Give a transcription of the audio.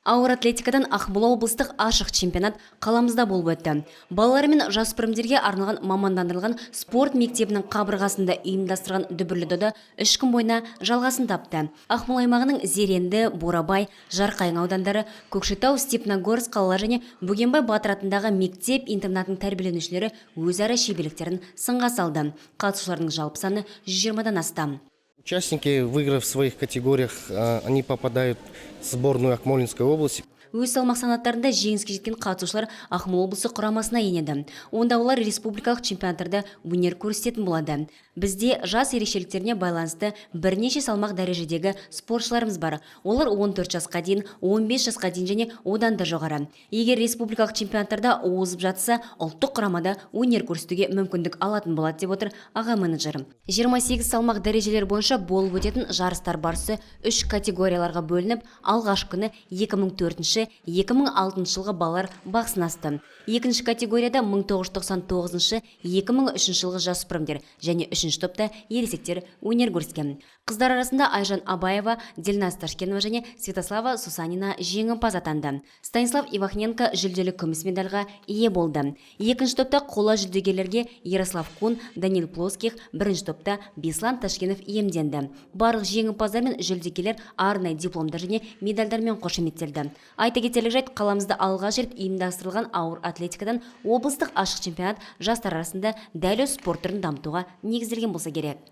Ауыр атлетикадан Ақмола облыстық ашық чемпионат қаламызда болып өтті. Балалар мен жасөспірімдерге арналған мамандандырылған спорт мектебінің қабырғасында ұйымдастырған дүбірлі дода 3 күн бойына жалғасын тапты. Ақмола аймағының Зеренді, Бурабай, Жарқайың аудандары, Көкшетау, Степногорск қалалары және Бөгенбай Батыр атындағы мектеп-интернатының тәрбиеленушілері өзара шеберліктерін сынға салды. Қатысушылардың жалпы саны 120-дан астам. Участники, выиграв в своих категориях, они попадают в сборную Акмолинской области. Өз салмақ санаттарында жеңіске жеткен қатысушылар Ақмола облысы құрамасына енеді. Онда олар республикалық чемпионаттарда өнер көрсететін болады. Бізде жас ерекшеліктеріне байланысты бірнеше салмақ дәрежедегі спортшыларымыз бар. Олар 14 жасқа дейін, 15 жасқа дейін және одан да жоғары. Егер республикалық чемпионаттарда озып жатса, ұлттық құрамада өнер көрсетуге мүмкіндік алатын болады деп отыр аға менеджер. 28 салмақ дәрежелер бойынша болып өтетін жарыстар барысы 3 категорияларға бөлініп, алғашқы күні 2004-2006 жылғы балалар бақ сынасты. Екінші категорияда 1999-2003 жылғы жасөспірімдер және үшінші топта ересектер өнер көрсеткен. Қыздар арасында Айжан Абаева, Дильназ Ташкенова және Святослава Сусанина жеңімпаз атанды. Станислав Ивахненко жүлделі күміс медальға ие болды. Екінші топта қола жүлдегерлерге Ярослав Кун, Данил Плоских, бірінші топта Беслан Ташкенов иемденді. Барлық жеңімпаздар мен жүлдегерлер арнайы дипломдар және медальдармен қошеметтелді. Айта кетерлік жайт, қаламызда алғаш рет ұйымдастырылған ауыр атлетикадан облыстық ашық чемпионат жастар арасында дәл өз спорт түрін дамытуға негізделген болса керек.